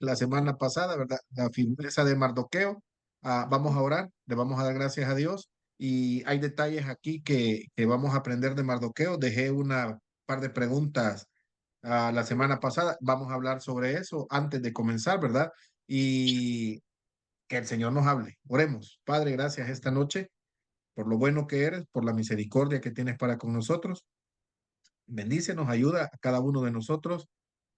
la semana pasada, ¿verdad? La firmeza de Mardoqueo. Vamos a orar, le vamos a dar gracias a Dios. Y hay detalles aquí que vamos a aprender de Mardoqueo. Dejé una par de preguntas la semana pasada. Vamos a hablar sobre eso antes de comenzar, ¿verdad? Y que el Señor nos hable. Oremos. Padre, gracias esta noche por lo bueno que eres, por la misericordia que tienes para con nosotros. Bendícenos, ayuda a cada uno de nosotros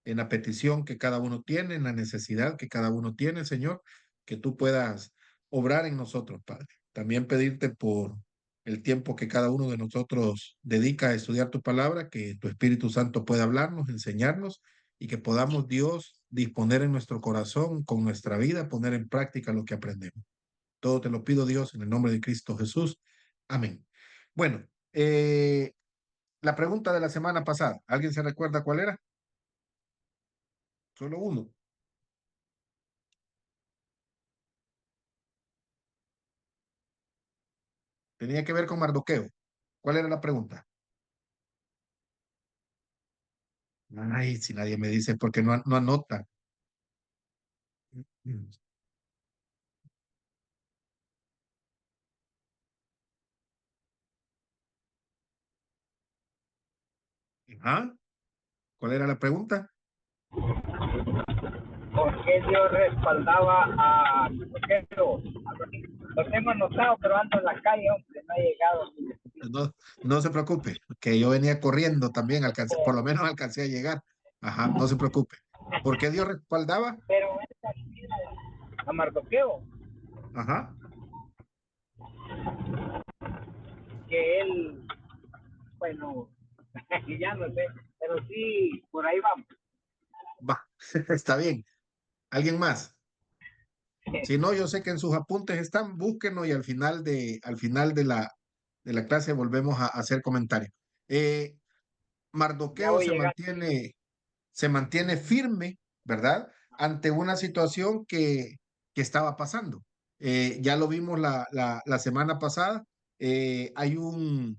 en la petición que cada uno tiene, en la necesidad que cada uno tiene, Señor, que tú puedas obrar en nosotros, Padre. También pedirte por el tiempo que cada uno de nosotros dedica a estudiar tu palabra, que tu Espíritu Santo pueda hablarnos, enseñarnos y que podamos, Dios, disponer en nuestro corazón, con nuestra vida, poner en práctica lo que aprendemos. Todo te lo pido, Dios, en el nombre de Cristo Jesús. Amén. Bueno, la pregunta de la semana pasada, ¿alguien se recuerda cuál era? Solo uno. Tenía que ver con Mardoqueo. ¿Cuál era la pregunta? Ay, si nadie me dice porque no anota. Mm. Ajá. ¿Cuál era la pregunta? ¿Por qué Dios respaldaba a Mardoqueo? Lo tengo anotado, pero ando en la calle, hombre, no ha llegado. No, no se preocupe, que yo venía corriendo también, alcancé, por lo menos alcancé a llegar. Ajá, no se preocupe. ¿Por qué Dios respaldaba? Pero a Mardoqueo, Ajá. que él, bueno, ya no sé, pero sí, por ahí vamos. Va, está bien. ¿Alguien más? Si no, yo sé que en sus apuntes están, búsquenlo y al final de la clase volvemos a hacer comentarios. Eh, Ya Mardoqueo voy llegando. se mantiene firme, ¿verdad? Ante una situación que estaba pasando. Ya lo vimos la semana pasada. Hay un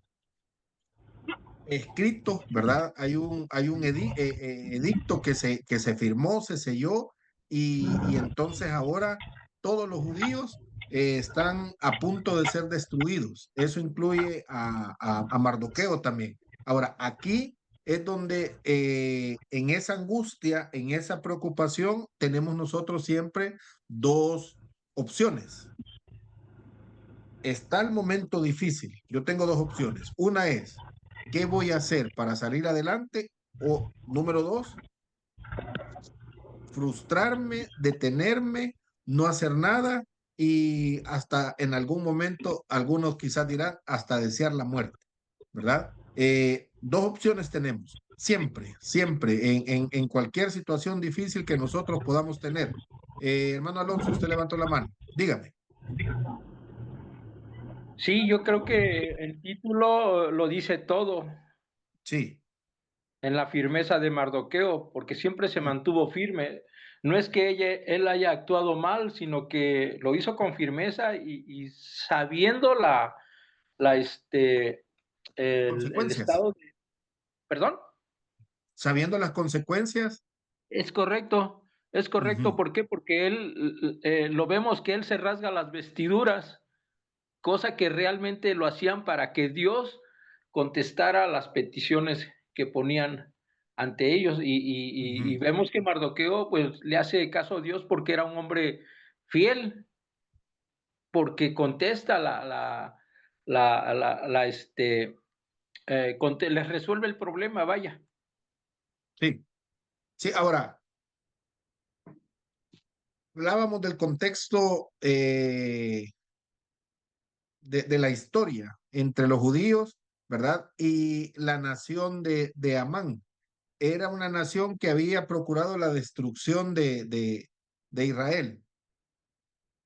escrito, ¿verdad? Hay un edicto que se firmó, se selló, y entonces ahora todos los judíos están a punto de ser destruidos. Eso incluye a Mardoqueo también. Ahora, aquí es donde en esa angustia, en esa preocupación, tenemos nosotros siempre dos opciones. Está el momento difícil. Yo tengo dos opciones. Una es, ¿qué voy a hacer para salir adelante? O número dos, frustrarme, detenerme, no hacer nada y hasta en algún momento, algunos quizás dirán, hasta desear la muerte, ¿verdad? Dos opciones tenemos, siempre, siempre, en cualquier situación difícil que nosotros podamos tener. Hermano Alonso, usted levantó la mano. Dígame. Sí, yo creo que el título lo dice todo Sí. en la firmeza de Mardoqueo, porque siempre se mantuvo firme. No es que él haya actuado mal, sino que lo hizo con firmeza y sabiendo el Consecuencias. estado de... ¿Perdón? Sabiendo las consecuencias. Es correcto, es correcto. Ujú. ¿Por qué? Porque él, lo vemos que él se rasga las vestiduras, cosa que realmente lo hacían para que Dios contestara las peticiones que ponían ante ellos y Ujú. vemos que Mardoqueo pues le hace caso a Dios porque era un hombre fiel, porque contesta les resuelve el problema, vaya. Sí, sí, ahora hablábamos del contexto de la historia entre los judíos, ¿verdad? Y la nación de Amán. Era una nación que había procurado la destrucción de Israel.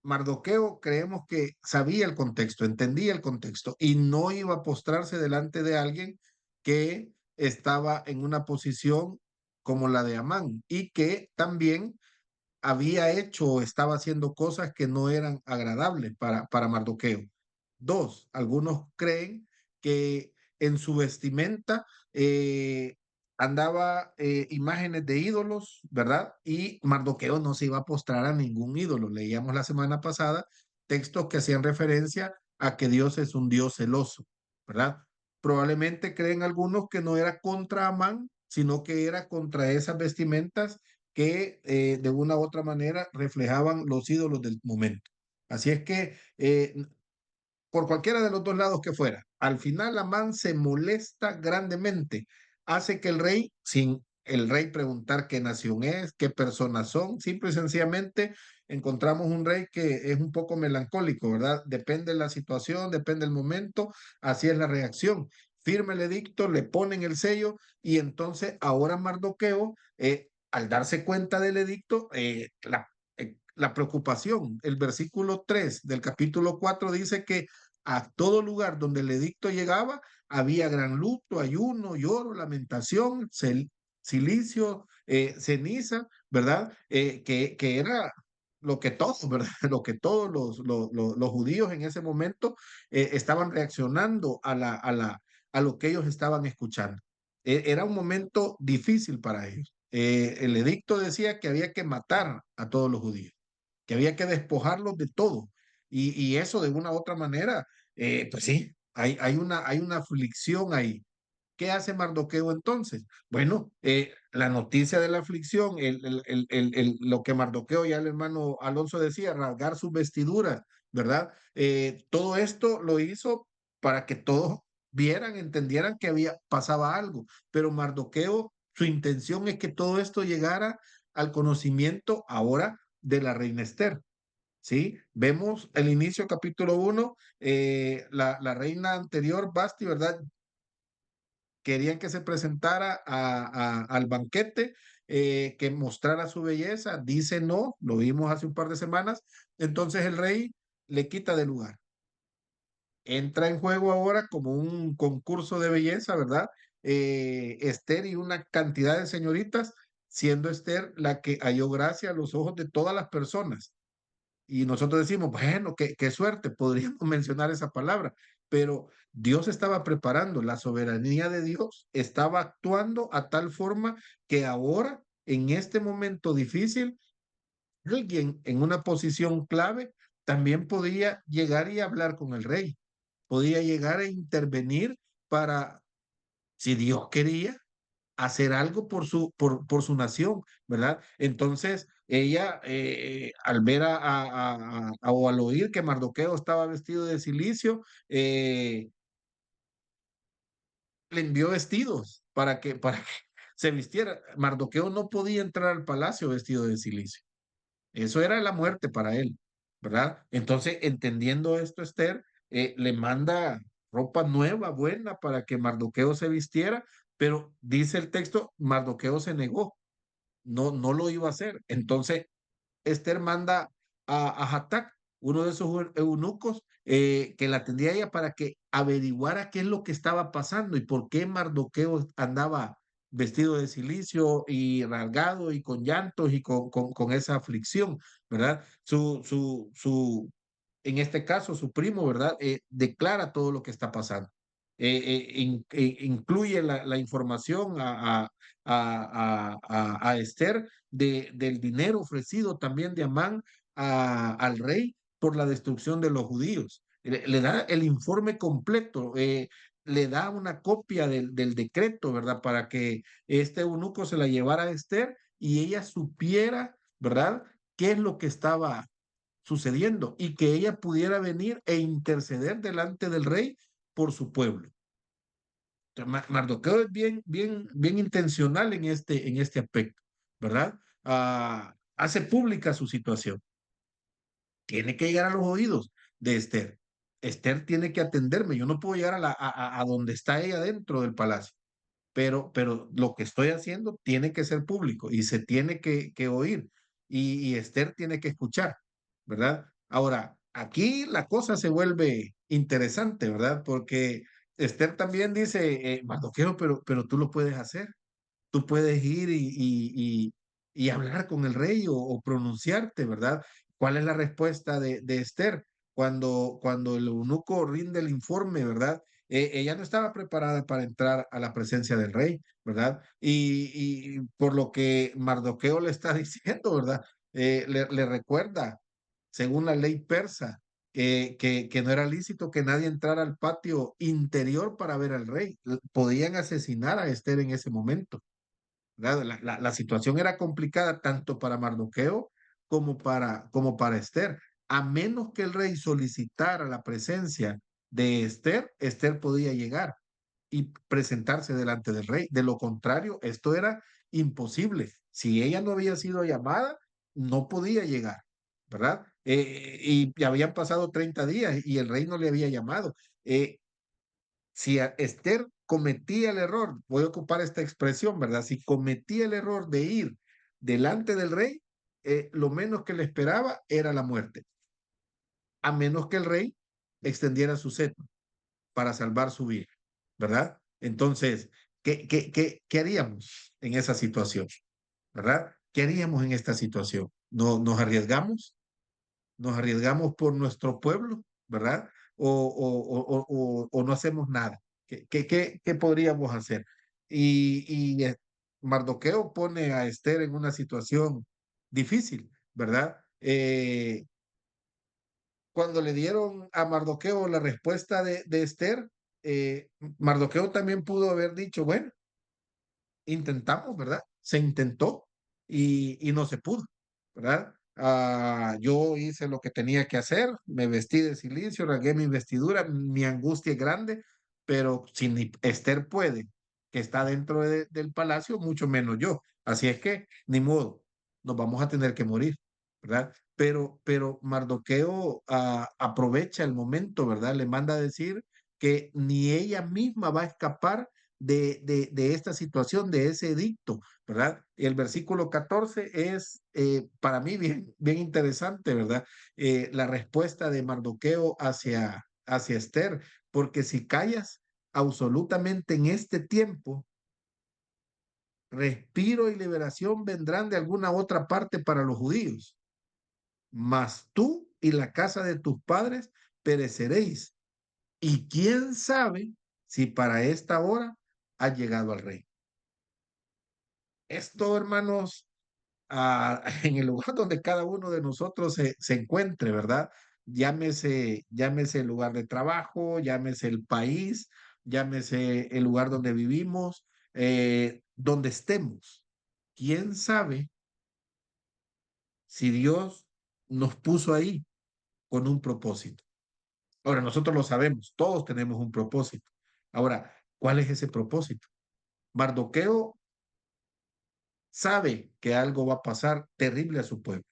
Mardoqueo creemos que sabía el contexto, entendía el contexto y no iba a postrarse delante de alguien que estaba en una posición como la de Amán y que también había hecho o estaba haciendo cosas que no eran agradables para Mardoqueo. Dos, algunos creen que en su vestimenta andaba imágenes de ídolos, ¿verdad? Y Mardoqueo no se iba a postrar a ningún ídolo. Leíamos la semana pasada textos que hacían referencia a que Dios es un Dios celoso, ¿verdad? Probablemente creen algunos que no era contra Amán, sino que era contra esas vestimentas que de una u otra manera reflejaban los ídolos del momento. Así es que por cualquiera de los dos lados que fuera. Al final Amán se molesta grandemente, hace que el rey, sin el rey preguntar qué nación es, qué personas son, simple y sencillamente encontramos un rey que es un poco melancólico, ¿verdad? Depende de la situación, depende del momento, así es la reacción. Firma el edicto, le ponen el sello y entonces ahora Mardoqueo, al darse cuenta del edicto, la preocupación, el versículo 3 del capítulo 4 dice que a todo lugar donde el edicto llegaba, había gran luto, ayuno, lloro, lamentación, silicio, ceniza, ¿verdad? Que era lo que todos, ¿verdad? Lo que todos los judíos en ese momento estaban reaccionando a lo que ellos estaban escuchando. Era un momento difícil para ellos. El edicto decía que había que matar a todos los judíos, que había que despojarlos de todo. Y eso de una u otra manera, pues sí, hay una aflicción ahí. ¿Qué hace Mardoqueo entonces? Bueno, la noticia de la aflicción, lo que Mardoqueo, ya el hermano Alonso decía, rasgar sus vestiduras, ¿verdad? Todo esto lo hizo para que todos vieran, entendieran que pasaba algo, pero Mardoqueo, su intención es que todo esto llegara al conocimiento ahora de la reina Esther. ¿Sí? Vemos el inicio, capítulo 1, la reina anterior, Basti, ¿verdad? Querían que se presentara al banquete, que mostrara su belleza, dice no, lo vimos hace un par de semanas, entonces el rey le quita de lugar. Entra en juego ahora como un concurso de belleza, ¿verdad? Esther y una cantidad de señoritas, siendo Esther la que halló gracia a los ojos de todas las personas. Y nosotros decimos, bueno, qué suerte, podríamos mencionar esa palabra, pero Dios estaba preparando, la soberanía de Dios estaba actuando a tal forma que ahora, en este momento difícil, alguien en una posición clave también podía llegar y hablar con el rey, podía llegar a intervenir para, si Dios quería, hacer algo por su nación, ¿verdad? Entonces, ella, al ver o al oír que Mardoqueo estaba vestido de cilicio, le envió vestidos para que se vistiera. Mardoqueo no podía entrar al palacio vestido de cilicio. Eso era la muerte para él, ¿verdad? Entonces, entendiendo esto, Esther, le manda ropa nueva, buena, para que Mardoqueo se vistiera, pero dice el texto, Mardoqueo se negó, no lo iba a hacer. Entonces, Esther manda a Hatak, uno de esos eunucos, que la atendía a ella para que averiguara qué es lo que estaba pasando y por qué Mardoqueo andaba vestido de cilicio y rasgado y con llantos y con esa aflicción, ¿verdad? En este caso, su primo, ¿verdad? Declara todo lo que está pasando. Incluye la información a Esther del dinero ofrecido también de Amán al rey por la destrucción de los judíos. Le da el informe completo, le da una copia del decreto, ¿verdad? Para que este eunuco se la llevara a Esther y ella supiera, ¿verdad? ¿Qué es lo que estaba sucediendo? Y que ella pudiera venir e interceder delante del rey por su pueblo. Mardoqueo es bien intencional en este aspecto, ¿verdad? Hace pública su situación. Tiene que llegar a los oídos de Esther. Esther tiene que atenderme. Yo no puedo llegar a donde está ella dentro del palacio, pero lo que estoy haciendo tiene que ser público y se tiene que oír. Y Esther tiene que escuchar, ¿verdad? Ahora, aquí la cosa se vuelve interesante, ¿verdad? Porque Esther también dice, Mardoqueo, pero tú lo puedes hacer. Tú puedes ir y hablar con el rey o pronunciarte, ¿verdad? ¿Cuál es la respuesta de Esther cuando el eunuco rinde el informe, ¿verdad? ella no estaba preparada para entrar a la presencia del rey, ¿verdad? Y por lo que Mardoqueo le está diciendo, ¿verdad? Le recuerda, según la ley persa, que no era lícito que nadie entrara al patio interior para ver al rey. Podían asesinar a Esther en ese momento, ¿verdad? La situación era complicada tanto para Mardoqueo como para Esther. A menos que el rey solicitara la presencia de Esther, Esther podía llegar y presentarse delante del rey. De lo contrario, esto era imposible. Si ella no había sido llamada, no podía llegar, ¿verdad? Y habían pasado 30 días y el rey no le había llamado. Si Esther cometía el error, voy a ocupar esta expresión, ¿verdad? Si cometía el error de ir delante del rey, lo menos que le esperaba era la muerte, a menos que el rey extendiera su cetro para salvar su vida, ¿verdad? Entonces, ¿qué haríamos en esa situación? ¿Verdad? ¿Qué haríamos en esta situación? ¿No, nos arriesgamos? ¿Nos arriesgamos por nuestro pueblo? ¿Verdad? ¿O no hacemos nada? ¿Qué podríamos hacer? Y Mardoqueo pone a Esther en una situación difícil, ¿verdad? Cuando le dieron a Mardoqueo la respuesta de Esther, Mardoqueo también pudo haber dicho, bueno, intentamos, ¿verdad? Se intentó y no se pudo, ¿verdad? Yo hice lo que tenía que hacer, me vestí de silicio, rasgué mi vestidura, mi angustia es grande, pero si ni Esther puede, que está dentro del palacio, mucho menos yo. Así es que, ni modo, nos vamos a tener que morir, ¿verdad? Pero Mardoqueo aprovecha el momento, ¿verdad? Le manda a decir que ni ella misma va a escapar de esta situación, de ese edicto, ¿verdad? Y el versículo 14 es para mí bien interesante, ¿verdad? La respuesta de Mardoqueo hacia Esther, porque si callas absolutamente en este tiempo, respiro y liberación vendrán de alguna otra parte para los judíos, mas tú y la casa de tus padres pereceréis. Y quién sabe si para esta hora ha llegado al rey. Esto, hermanos, en el lugar donde cada uno de nosotros se encuentre, ¿verdad? Llámese el lugar de trabajo, llámese el país, llámese el lugar donde vivimos, donde estemos. ¿Quién sabe si Dios nos puso ahí con un propósito? Ahora, nosotros lo sabemos, todos tenemos un propósito. Ahora, ¿cuál es ese propósito? Mardoqueo sabe que algo va a pasar terrible a su pueblo.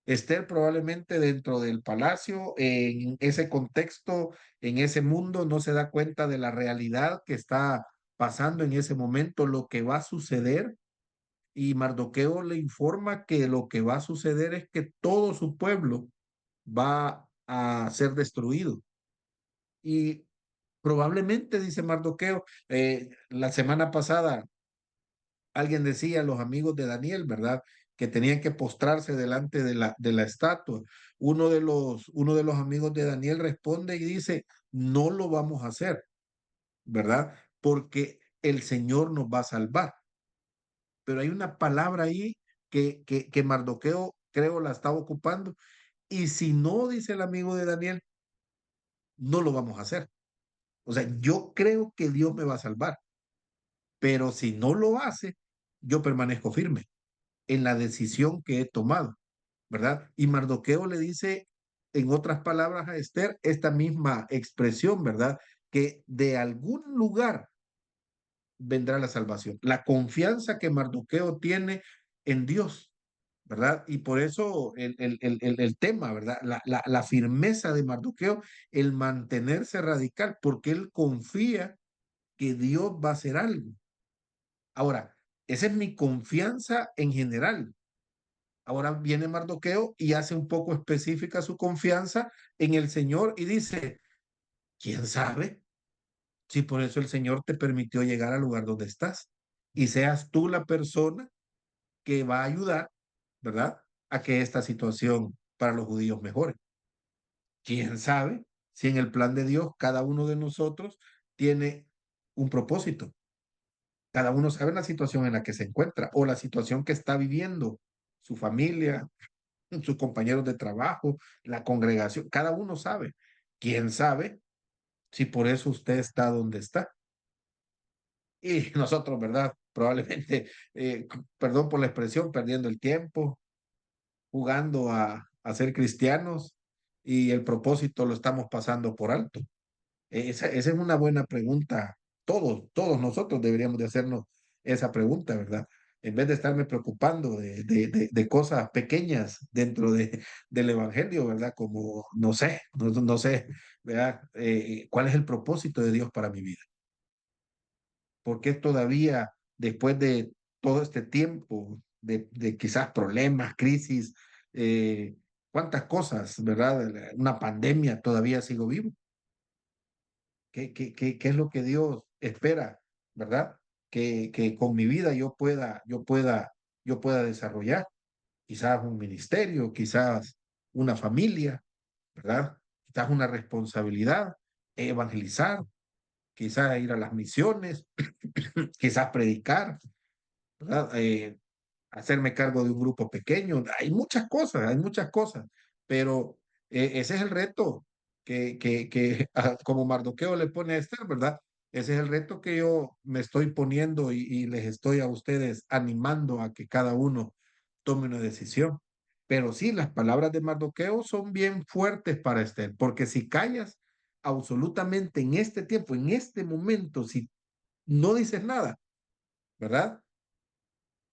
Esther probablemente dentro del palacio, en ese contexto, en ese mundo, no se da cuenta de la realidad que está pasando en ese momento, lo que va a suceder. Y Mardoqueo le informa que lo que va a suceder es que todo su pueblo va a ser destruido. Y probablemente, dice Mardoqueo, la semana pasada alguien decía, los amigos de Daniel, ¿verdad? Que tenían que postrarse delante de la estatua. Uno de los amigos de Daniel responde y dice, no lo vamos a hacer, ¿verdad? Porque el Señor nos va a salvar. Pero hay una palabra ahí que Mardoqueo creo la estaba ocupando. Y si no, dice el amigo de Daniel, no lo vamos a hacer. O sea, yo creo que Dios me va a salvar, pero si no lo hace, yo permanezco firme en la decisión que he tomado, ¿verdad? Y Mardoqueo le dice, en otras palabras, a Esther esta misma expresión, ¿verdad? Que de algún lugar vendrá la salvación. La confianza que Mardoqueo tiene en Dios, ¿verdad? Y por eso el tema, ¿verdad? La firmeza de Mardoqueo, el mantenerse radical, porque él confía que Dios va a hacer algo. Ahora, esa es mi confianza en general. Ahora viene Mardoqueo y hace un poco específica su confianza en el Señor y dice, ¿quién sabe si por eso el Señor te permitió llegar al lugar donde estás y seas tú la persona que va a ayudar, ¿verdad? A que esta situación para los judíos mejore. ¿Quién sabe si en el plan de Dios cada uno de nosotros tiene un propósito? Cada uno sabe la situación en la que se encuentra o la situación que está viviendo su familia, sus compañeros de trabajo, la congregación. Cada uno sabe. ¿Quién sabe si por eso usted está donde está? Y nosotros, ¿verdad? Probablemente, perdón por la expresión, perdiendo el tiempo, jugando a ser cristianos y el propósito lo estamos pasando por alto. Esa es una buena pregunta. Todos nosotros deberíamos de hacernos esa pregunta, ¿verdad? En vez de estarme preocupando de cosas pequeñas dentro del evangelio, ¿verdad? Como, no sé, ¿verdad? ¿Cuál es el propósito de Dios para mi vida? ¿Por qué todavía, después de todo este tiempo de quizás problemas, crisis, cuántas cosas, ¿verdad? Una pandemia, todavía sigo vivo? ¿Qué es lo que Dios espera, ¿verdad? Que con mi vida yo pueda desarrollar. Quizás un ministerio, quizás una familia, ¿verdad? Quizás una responsabilidad, evangelizar, quizás ir a las misiones, quizás predicar, ¿verdad? Hacerme cargo de un grupo pequeño. Hay muchas cosas, pero ese es el reto como Mardoqueo le pone a Esther, ¿verdad? Ese es el reto que yo me estoy poniendo y les estoy a ustedes animando a que cada uno tome una decisión. Pero sí, las palabras de Mardoqueo son bien fuertes para Esther, porque si callas absolutamente en este tiempo, en este momento, si no dices nada, ¿verdad?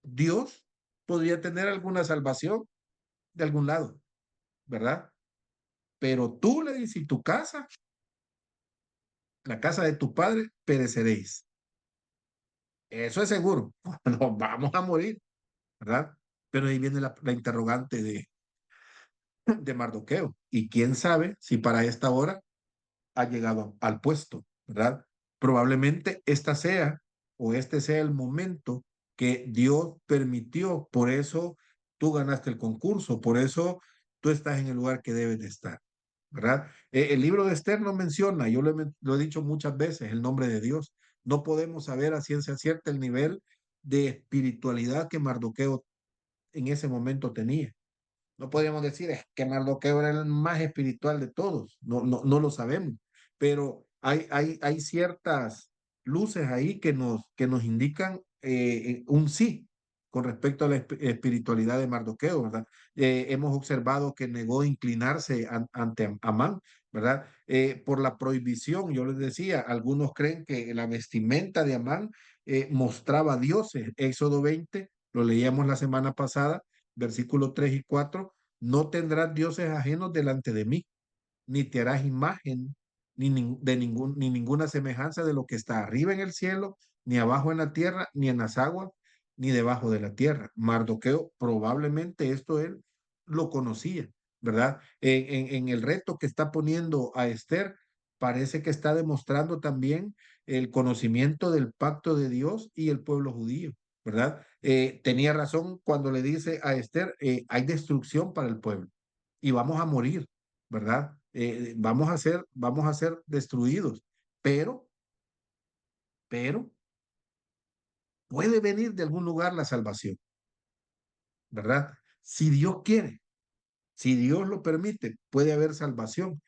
Dios podría tener alguna salvación de algún lado, ¿verdad? Pero tú le dices, y tu casa, la casa de tu padre, pereceréis. Eso es seguro. Nos vamos a morir, ¿verdad? Pero ahí viene la interrogante de Mardoqueo. Y quién sabe si para esta hora ha llegado al puesto, ¿verdad? Probablemente esta sea o este sea el momento que Dios permitió. Por eso tú ganaste el concurso, por eso tú estás en el lugar que debes de estar, ¿verdad? El libro de Esther no menciona, yo lo he dicho muchas veces, el nombre de Dios. No podemos saber a ciencia cierta el nivel de espiritualidad que Mardoqueo en ese momento tenía. No podríamos decir es que Mardoqueo era el más espiritual de todos, no lo sabemos, pero hay ciertas luces ahí que nos indican un sí con respecto a la espiritualidad de Mardoqueo, ¿verdad? Hemos observado que negó inclinarse ante Amán, ¿verdad? Por la prohibición, yo les decía, algunos creen que la vestimenta de Amán mostraba dioses. Éxodo 20, lo leíamos la semana pasada, versículos 3 y 4, no tendrás dioses ajenos delante de mí, ni te harás imagen ni ninguna semejanza de lo que está arriba en el cielo, ni abajo en la tierra, ni en las aguas, ni debajo de la tierra. Mardoqueo, probablemente esto él lo conocía, ¿verdad? En el reto que está poniendo a Esther, parece que está demostrando también el conocimiento del pacto de Dios y el pueblo judío, ¿verdad? Tenía razón cuando le dice a Esther, hay destrucción para el pueblo y vamos a morir, ¿verdad? Vamos a ser destruidos, pero, pero puede venir de algún lugar la salvación, ¿verdad? Si Dios quiere, si Dios lo permite, puede haber salvación.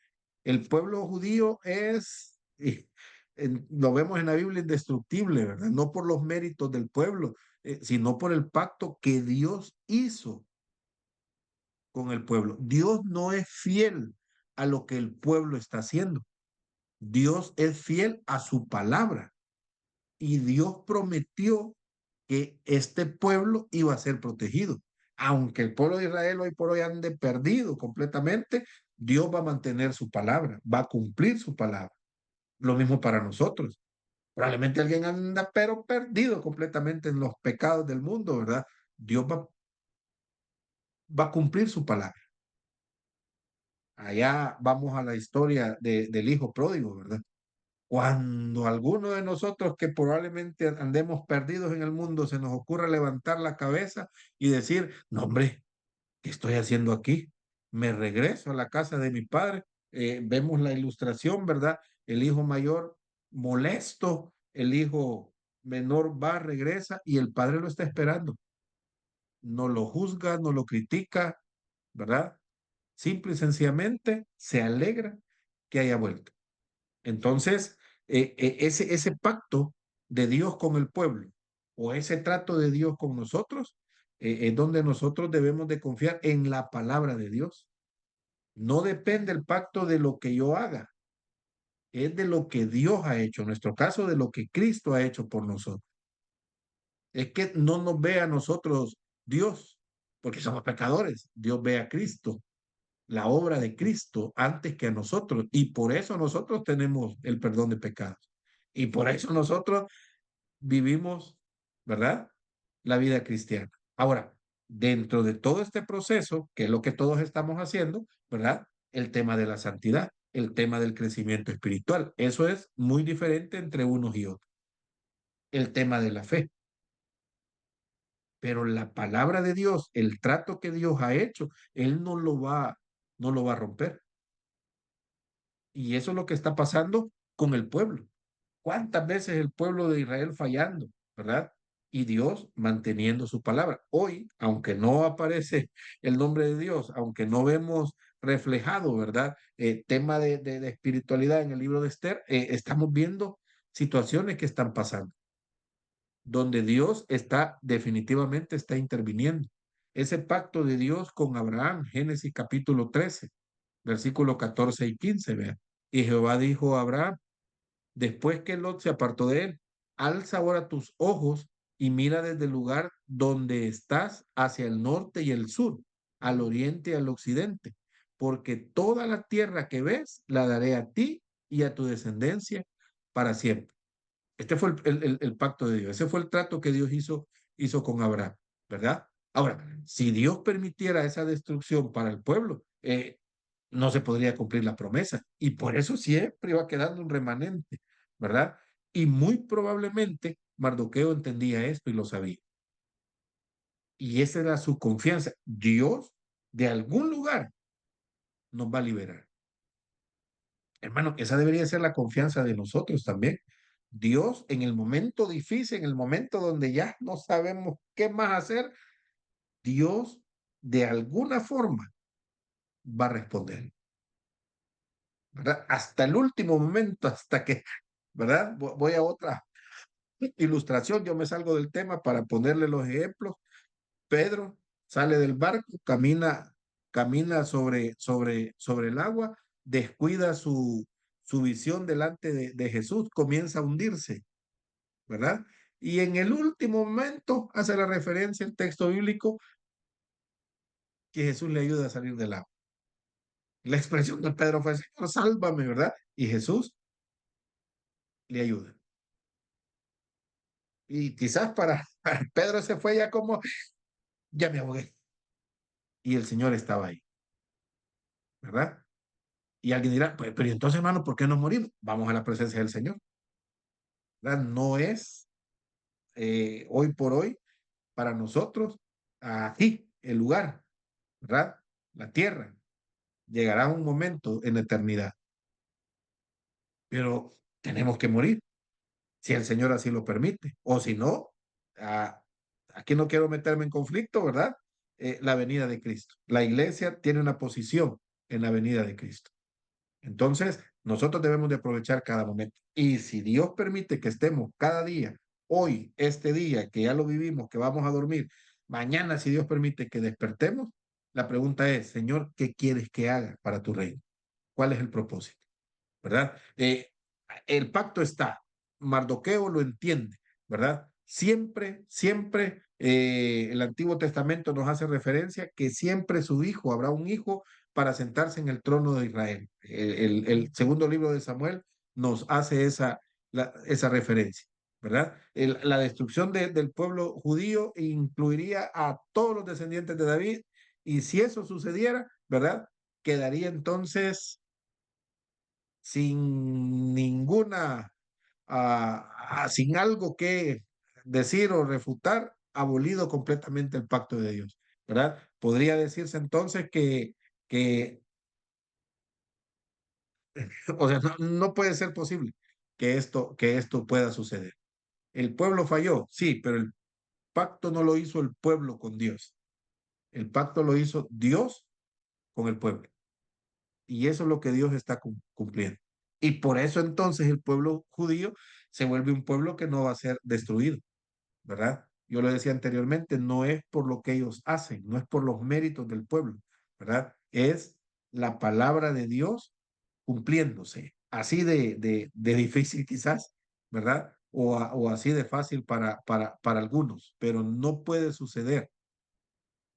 El pueblo judío es, lo vemos en la Biblia, indestructible, ¿verdad? No por los méritos del pueblo, sino por el pacto que Dios hizo con el pueblo. Dios no es fiel a lo que el pueblo está haciendo. Dios es fiel a su palabra y Dios prometió que este pueblo iba a ser protegido. Aunque el pueblo de Israel hoy por hoy ande perdido completamente, Dios va a mantener su palabra, va a cumplir su palabra. Lo mismo para nosotros. Probablemente alguien anda pero perdido completamente en los pecados del mundo, ¿verdad? Dios va a cumplir su palabra. Allá vamos a la historia del hijo pródigo, ¿verdad? Cuando alguno de nosotros que probablemente andemos perdidos en el mundo se nos ocurra levantar la cabeza y decir, no hombre, ¿qué estoy haciendo aquí? Me regreso a la casa de mi padre. vemos la ilustración, ¿verdad? El hijo mayor molesto, el hijo menor va, regresa y el padre lo está esperando. No lo juzga, no lo critica, ¿verdad? Simple y sencillamente se alegra que haya vuelto. Entonces, ese pacto de Dios con el pueblo o ese trato de Dios con nosotros es donde nosotros debemos de confiar en la palabra de Dios. No depende el pacto de lo que yo haga, es de lo que Dios ha hecho, en nuestro caso de lo que Cristo ha hecho por nosotros. Es que no nos ve a nosotros Dios, porque somos pecadores. Dios ve a Cristo, la obra de Cristo antes que a nosotros. Y por eso nosotros tenemos el perdón de pecados. Y por eso nosotros vivimos, ¿verdad? La vida cristiana. Ahora, dentro de todo este proceso, que es lo que todos estamos haciendo, ¿verdad? El tema de la santidad, el tema del crecimiento espiritual. Eso es muy diferente entre unos y otros. El tema de la fe. Pero la palabra de Dios, el trato que Dios ha hecho, Él no lo va a romper. Y eso es lo que está pasando con el pueblo. ¿Cuántas veces el pueblo de Israel fallando, verdad? Y Dios manteniendo su palabra. Hoy, aunque no aparece el nombre de Dios, aunque no vemos reflejado, ¿verdad? Tema de espiritualidad en el libro de Esther, estamos viendo situaciones que están pasando, donde Dios definitivamente está interviniendo. Ese pacto de Dios con Abraham, Génesis capítulo 13, versículo 14 y 15, vean. Y Jehová dijo a Abraham, después que Lot se apartó de él, alza ahora tus ojos y mira desde el lugar donde estás hacia el norte y el sur, al oriente y al occidente, porque toda la tierra que ves la daré a ti y a tu descendencia para siempre. Este fue el pacto de Dios, ese fue el trato que Dios hizo con Abraham, ¿verdad? Ahora, si Dios permitiera esa destrucción para el pueblo, no se podría cumplir la promesa. Y por eso siempre iba quedando un remanente, ¿verdad? Y muy probablemente Mardoqueo entendía esto y lo sabía. Y esa era su confianza. Dios de algún lugar nos va a liberar. Hermano, esa debería ser la confianza de nosotros también. Dios en el momento difícil, en el momento donde ya no sabemos qué más hacer, Dios de alguna forma va a responder, ¿verdad? Hasta el último momento, hasta que, ¿verdad? Voy a otra ilustración, yo me salgo del tema para ponerle los ejemplos. Pedro sale del barco, camina sobre el agua, descuida su visión delante de Jesús, comienza a hundirse, ¿verdad? Y en el último momento hace la referencia el texto bíblico que Jesús le ayuda a salir del agua. La expresión de Pedro fue, Señor, sálvame, ¿verdad? Y Jesús le ayuda. Y quizás para Pedro se fue ya como, ya me ahogué. Y el Señor estaba ahí, ¿verdad? Y alguien dirá, pues, pero entonces, hermano, ¿por qué no morimos? Vamos a la presencia del Señor, ¿verdad? No es hoy por hoy para nosotros aquí el lugar, ¿verdad? La tierra. Llegará un momento en la eternidad, pero tenemos que morir si el Señor así lo permite. O si no, ah, aquí no quiero meterme en conflicto, ¿verdad? La venida de Cristo. La iglesia tiene una posición en la venida de Cristo. Entonces, nosotros debemos de aprovechar cada momento. Y si Dios permite que estemos cada día, hoy, este día, que ya lo vivimos, que vamos a dormir, mañana, si Dios permite que despertemos, la pregunta es, Señor, ¿qué quieres que haga para tu reino? ¿Cuál es el propósito? ¿Verdad? El pacto está, Mardoqueo lo entiende, ¿verdad? Siempre, el Antiguo Testamento nos hace referencia que siempre su hijo, habrá un hijo para sentarse en el trono de Israel. El segundo libro de Samuel nos hace esa referencia, ¿verdad? La destrucción del pueblo judío incluiría a todos los descendientes de David y si eso sucediera, ¿verdad? Quedaría entonces sin ninguna, sin algo que decir o refutar, abolido completamente el pacto de Dios, ¿verdad? Podría decirse entonces que O sea, no puede ser posible que esto pueda suceder. El pueblo falló, sí, pero el pacto no lo hizo el pueblo con Dios. El pacto lo hizo Dios con el pueblo. Y eso es lo que Dios está cumpliendo. Y por eso entonces el pueblo judío se vuelve un pueblo que no va a ser destruido, ¿verdad? Yo lo decía anteriormente, no es por lo que ellos hacen, no es por los méritos del pueblo, ¿verdad? Es la palabra de Dios cumpliéndose. Así de difícil quizás, ¿verdad? O así de fácil para algunos, pero no puede suceder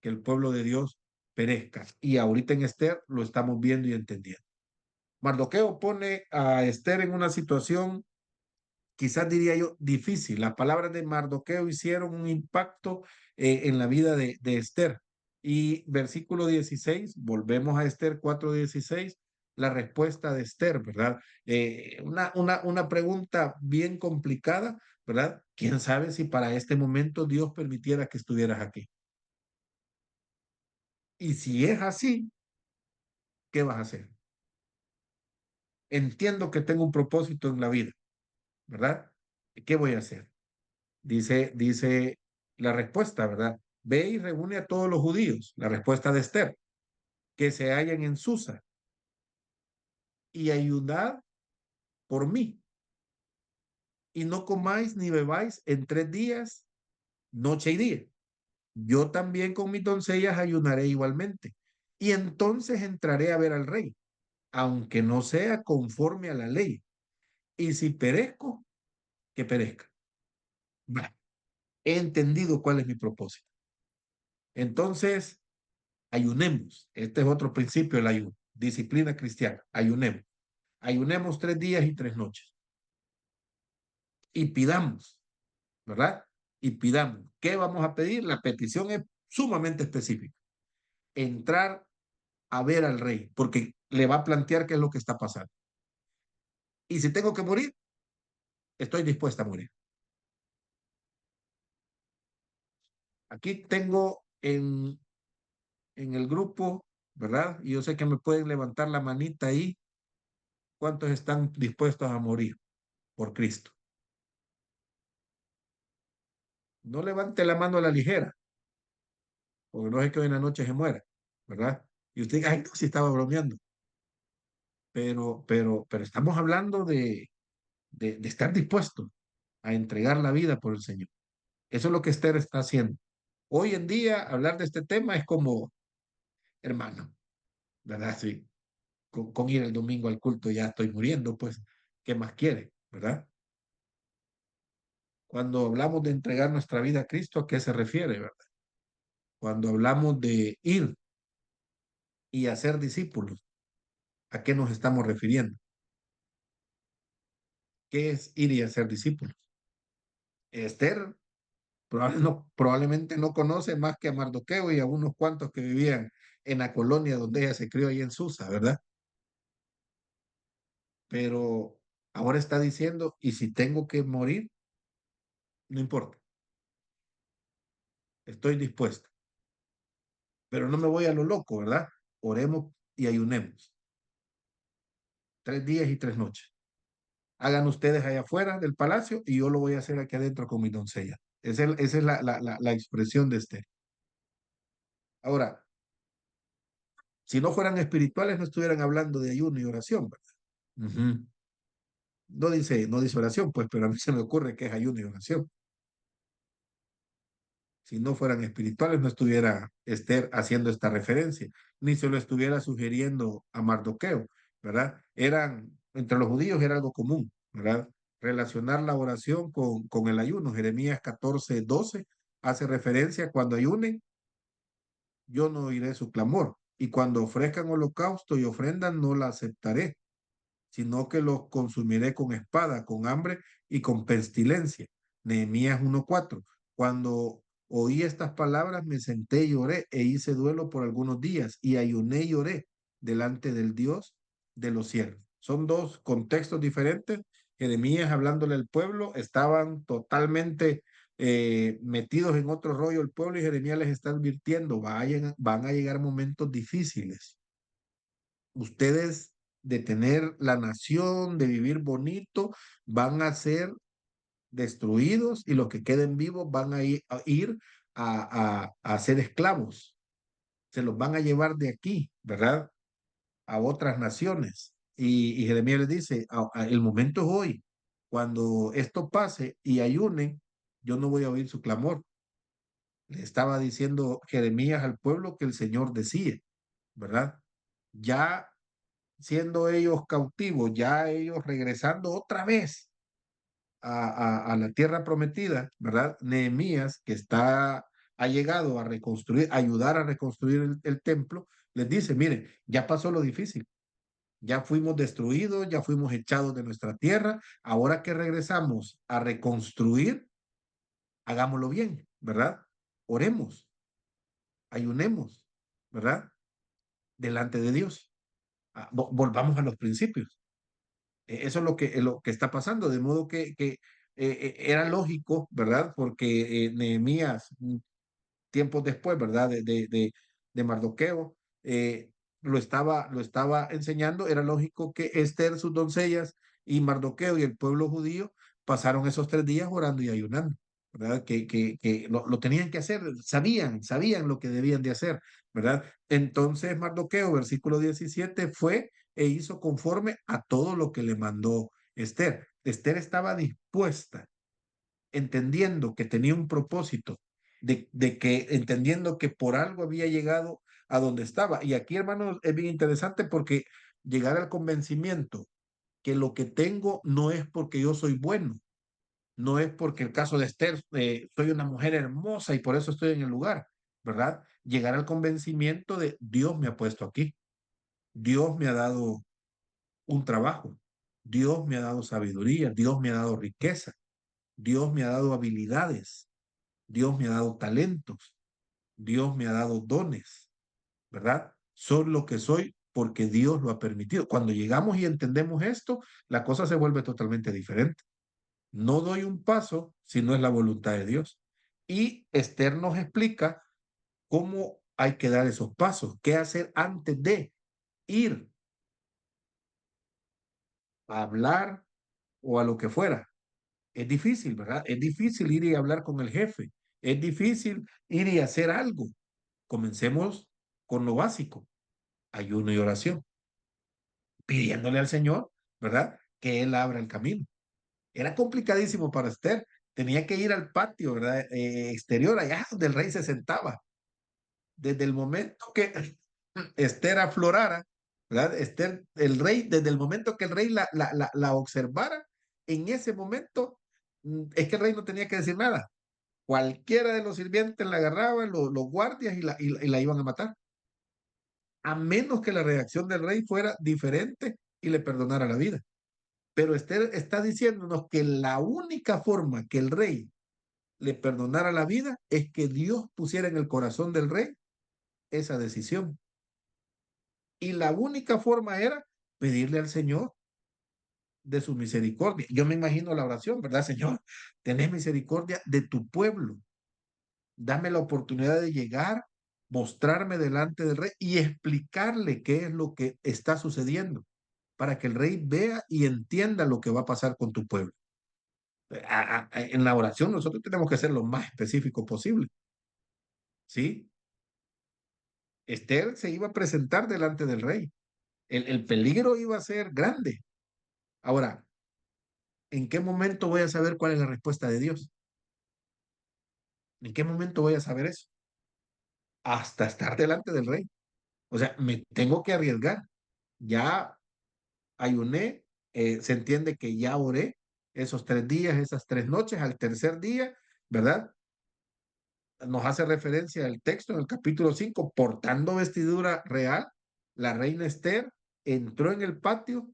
que el pueblo de Dios perezca. Y ahorita en Esther lo estamos viendo y entendiendo. Mardoqueo pone a Esther en una situación, quizás diría yo, difícil. Las palabras de Mardoqueo hicieron un impacto en la vida de Esther. Y versículo 16, volvemos a Esther 4:16, la respuesta de Esther, ¿verdad? Una pregunta bien complicada, ¿verdad? ¿Quién sabe si para este momento Dios permitiera que estuvieras aquí? Y si es así, ¿qué vas a hacer? Entiendo que tengo un propósito en la vida, ¿verdad? ¿Qué voy a hacer? Dice la respuesta, ¿verdad? Ve y reúne a todos los judíos, la respuesta de Esther, que se hallan en Susa, y ayudad por mí, y no comáis ni bebáis en 3 días, noche y día. Yo también con mis doncellas ayunaré igualmente, y entonces entraré a ver al rey, aunque no sea conforme a la ley, y si perezco, que perezca. Bah, he entendido cuál es mi propósito. Entonces, ayunemos. Este es otro principio del ayuno. Disciplina cristiana. Ayunemos. Ayunemos 3 días y 3 noches. Y pidamos, ¿verdad? Y pidamos. ¿Qué vamos a pedir? La petición es sumamente específica. Entrar a ver al rey, porque le va a plantear qué es lo que está pasando. Y si tengo que morir, estoy dispuesta a morir. Aquí tengo en el grupo, ¿verdad? Y yo sé que me pueden levantar la manita ahí. ¿Cuántos están dispuestos a morir por Cristo? No levante la mano a la ligera, porque no es que hoy en la noche se muera, ¿verdad? Y usted diga, ay, no, si estaba bromeando. Pero estamos hablando de estar dispuesto a entregar la vida por el Señor. Eso es lo que Esther está haciendo. Hoy en día, hablar de este tema es como, hermano, ¿verdad? Sí, con ir el domingo al culto ya estoy muriendo, pues, ¿qué más quiere, verdad? Cuando hablamos de entregar nuestra vida a Cristo, ¿a qué se refiere, verdad? Cuando hablamos de ir y hacer discípulos, ¿a qué nos estamos refiriendo? ¿Qué es ir y hacer discípulos? Esther probablemente no conoce más que a Mardoqueo y a unos cuantos que vivían en la colonia donde ella se crió ahí en Susa, ¿verdad? Pero ahora está diciendo, y si tengo que morir, no importa, estoy dispuesto, pero no me voy a lo loco, ¿verdad? Oremos y ayunemos 3 días y 3 noches. Hagan ustedes allá afuera del palacio y yo lo voy a hacer aquí adentro con mi doncella. Esa es la expresión de Esther. Ahora, si no fueran espirituales, no estuvieran hablando de ayuno y oración, ¿verdad? Ujú. No dice oración, pues, pero a mí se me ocurre que es ayuno y oración. Si no fueran espirituales, no estuviera Esther haciendo esta referencia, ni se lo estuviera sugiriendo a Mardoqueo, ¿verdad? Entre los judíos era algo común, ¿verdad? Relacionar la oración con el ayuno. Jeremías 14:12 hace referencia: cuando ayunen, yo no oiré su clamor, y cuando ofrezcan holocausto y ofrendan, no la aceptaré, sino que los consumiré con espada, con hambre y con pestilencia. Nehemías 1:4. Cuando oí estas palabras, me senté y lloré e hice duelo por algunos días y ayuné y lloré delante del Dios de los cielos. Son dos contextos diferentes. Jeremías hablándole al pueblo, estaban totalmente metidos en otro rollo el pueblo, y Jeremías les está advirtiendo, van a llegar momentos difíciles. Ustedes de tener la nación, de vivir bonito, van a ser destruidos y los que queden vivos van a ir a ser esclavos. Se los van a llevar de aquí, ¿verdad? A otras naciones. Y Jeremías les dice, el momento es hoy. Cuando esto pase y ayunen, yo no voy a oír su clamor. Le estaba diciendo Jeremías al pueblo que el Señor decía, ¿verdad? Ya siendo ellos cautivos, ya ellos regresando otra vez a la tierra prometida, ¿verdad? Nehemías, que ha llegado a reconstruir, ayudar a reconstruir el templo, les dice, miren, ya pasó lo difícil, ya fuimos destruidos, ya fuimos echados de nuestra tierra, ahora que regresamos a reconstruir, hagámoslo bien, ¿verdad? Oremos, ayunemos, ¿verdad? Delante de Dios. Volvamos a los principios. Eso es lo que está pasando, de modo que era lógico, ¿verdad? Porque Nehemías, tiempos después, ¿verdad? De Mardoqueo, lo estaba enseñando, era lógico que Esther, sus doncellas, y Mardoqueo y el pueblo judío pasaron esos 3 días orando y ayunando, ¿verdad? Que lo tenían que hacer, sabían lo que debían de hacer, ¿verdad? Entonces Mardoqueo, versículo 17, fue e hizo conforme a todo lo que le mandó Esther. Esther estaba dispuesta, entendiendo que tenía un propósito, de que entendiendo que por algo había llegado a donde estaba. Y aquí, hermanos, es bien interesante porque llegar al convencimiento que lo que tengo no es porque yo soy bueno, no es porque el caso de Esther, soy una mujer hermosa y por eso estoy en el lugar, ¿verdad? Llegar al convencimiento de Dios me ha puesto aquí, Dios me ha dado un trabajo, Dios me ha dado sabiduría, Dios me ha dado riqueza, Dios me ha dado habilidades, Dios me ha dado talentos, Dios me ha dado dones, ¿verdad? Soy lo que soy porque Dios lo ha permitido. Cuando llegamos y entendemos esto, la cosa se vuelve totalmente diferente. No doy un paso si no es la voluntad de Dios. Y Esther nos explica cómo hay que dar esos pasos, qué hacer antes de ir a hablar o a lo que fuera. Es difícil, ¿verdad? Es difícil ir y hablar con el jefe. Es difícil ir y hacer algo. Comencemos con lo básico, ayuno y oración, pidiéndole al Señor, ¿verdad? Que Él abra el camino. Era complicadísimo para Esther. Tenía que ir al patio, ¿verdad? Exterior, allá donde el rey se sentaba. Desde el momento que Esther aflorara, ¿verdad? Esther, el rey, desde el momento que el rey la observara, en ese momento, es que el rey no tenía que decir nada. Cualquiera de los sirvientes la agarraban, los guardias, y la iban a matar, a menos que la reacción del rey fuera diferente y le perdonara la vida. Pero Esther está diciéndonos que la única forma que el rey le perdonara la vida es que Dios pusiera en el corazón del rey esa decisión. Y la única forma era pedirle al Señor de su misericordia. Yo me imagino la oración, ¿verdad, Señor? Tenés misericordia de tu pueblo. Dame la oportunidad de llegar, mostrarme delante del rey y explicarle qué es lo que está sucediendo, para que el rey vea y entienda lo que va a pasar con tu pueblo. En la oración nosotros tenemos que ser lo más específico posible, ¿sí? Esther se iba a presentar delante del rey. El peligro iba a ser grande. Ahora, ¿en qué momento voy a saber cuál es la respuesta de Dios? ¿En qué momento voy a saber eso? Hasta estar delante del rey. O sea, me tengo que arriesgar. Ya ayuné, se entiende que ya oré esos 3 días, esas 3 noches, al tercer día, ¿verdad? Nos hace referencia el texto en el capítulo 5, portando vestidura real, la reina Esther entró en el patio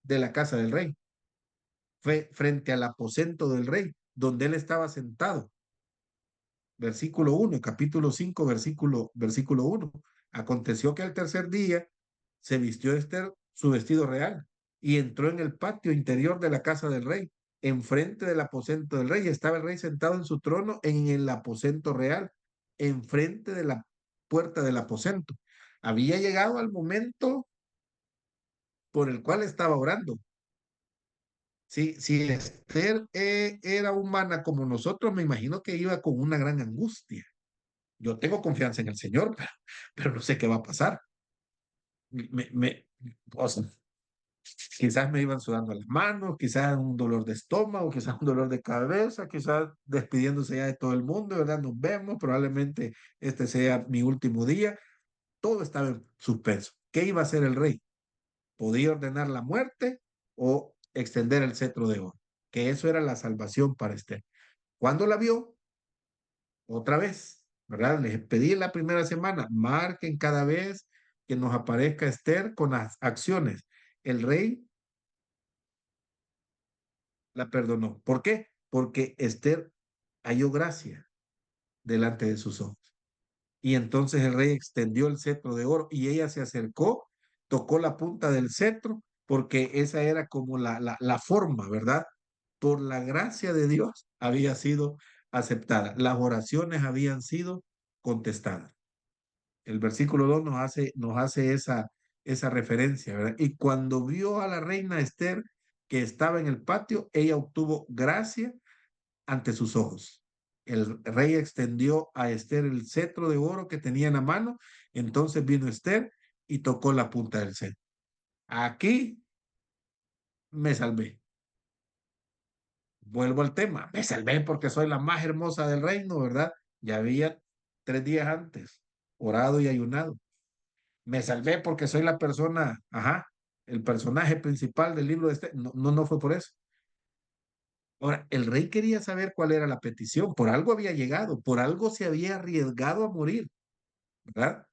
de la casa del rey, fue frente al aposento del rey, donde él estaba sentado. Versículo 1, capítulo 5, versículo 1. Aconteció que al tercer día se vistió Esther su vestido real y entró en el patio interior de la casa del rey. Enfrente del aposento del rey estaba el rey sentado en su trono en el aposento real, enfrente de la puerta del aposento. Había llegado al momento por el cual estaba orando. Si Esther era humana como nosotros, me imagino que iba con una gran angustia. Yo tengo confianza en el Señor, pero no sé qué va a pasar. O sea, quizás me iban sudando las manos, quizás un dolor de estómago, quizás un dolor de cabeza, quizás despidiéndose ya de todo el mundo, ¿verdad? Nos vemos, probablemente este sea mi último día. Todo estaba en suspenso. ¿Qué iba a hacer el rey? ¿Podía ordenar la muerte o extender el cetro de oro? Que eso era la salvación para Esther. Cuando la vio, otra vez, ¿verdad? Les pedí en la primera semana, marquen cada vez que nos aparezca Esther con las acciones. El rey la perdonó. ¿Por qué? Porque Esther halló gracia delante de sus ojos. Y entonces el rey extendió el cetro de oro y ella se acercó, tocó la punta del cetro, porque esa era como la forma, ¿verdad? Por la gracia de Dios había sido aceptada. Las oraciones habían sido contestadas. El versículo 2 nos hace esa referencia, ¿verdad? Y cuando vio a la reina Esther que estaba en el patio, ella obtuvo gracia ante sus ojos. El rey extendió a Esther el cetro de oro que tenía en la mano. Entonces vino Esther y tocó la punta del cetro. Aquí me salvé. Vuelvo al tema. Me salvé porque soy la más hermosa del reino, ¿verdad? Ya había 3 días antes orado y ayunado. Me salvé porque soy la persona, ajá, el personaje principal del libro de este. No, no, no fue por eso. Ahora, el rey quería saber cuál era la petición. Por algo había llegado, por algo se había arriesgado a morir, ¿verdad?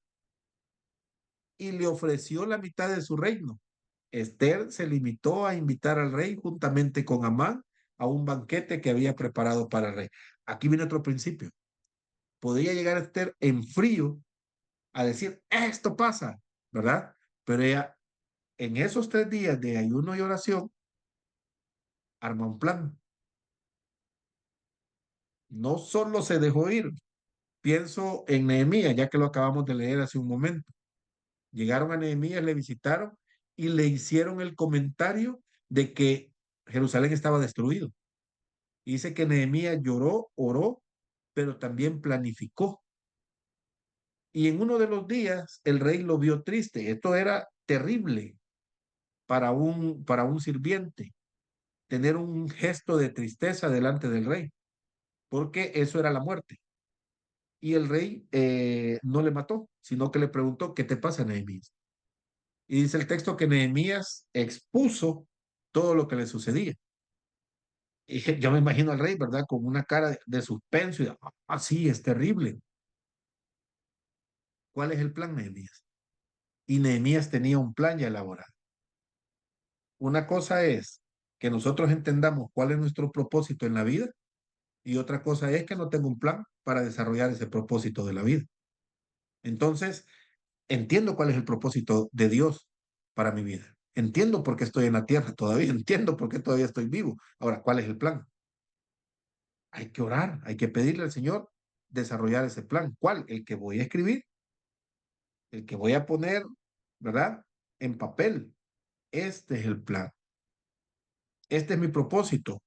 Y le ofreció la mitad de su reino. Esther se limitó a invitar al rey juntamente con Amán a un banquete que había preparado para el rey. Aquí viene otro principio. Podría llegar Esther en frío a decir, esto pasa, ¿verdad? Pero ella, en esos 3 días de ayuno y oración, arma un plan. No solo se dejó ir, pienso en Nehemías, ya que lo acabamos de leer hace un momento. Llegaron a Nehemías, le visitaron y le hicieron el comentario de que Jerusalén estaba destruido. Dice que Nehemías lloró, oró, pero también planificó. Y en uno de los días el rey lo vio triste. Esto era terrible para un sirviente, tener un gesto de tristeza delante del rey, porque eso era la muerte. Y el rey no le mató, sino que le preguntó, ¿qué te pasa, Nehemías? Y dice el texto que Nehemías expuso todo lo que le sucedía. Y yo me imagino al rey, ¿verdad? Con una cara de suspenso y sí, es terrible. ¿Cuál es el plan, Nehemías? Y Nehemías tenía un plan ya elaborado. Una cosa es que nosotros entendamos cuál es nuestro propósito en la vida y otra cosa es que no tengo un plan para desarrollar ese propósito de la vida. Entonces, entiendo cuál es el propósito de Dios para mi vida. Entiendo por qué estoy en la tierra todavía, entiendo por qué todavía estoy vivo. Ahora, ¿cuál es el plan? Hay que orar, hay que pedirle al Señor desarrollar ese plan. ¿Cuál? El que voy a escribir, el que voy a poner, ¿verdad? En papel. Este es el plan. Este es mi propósito,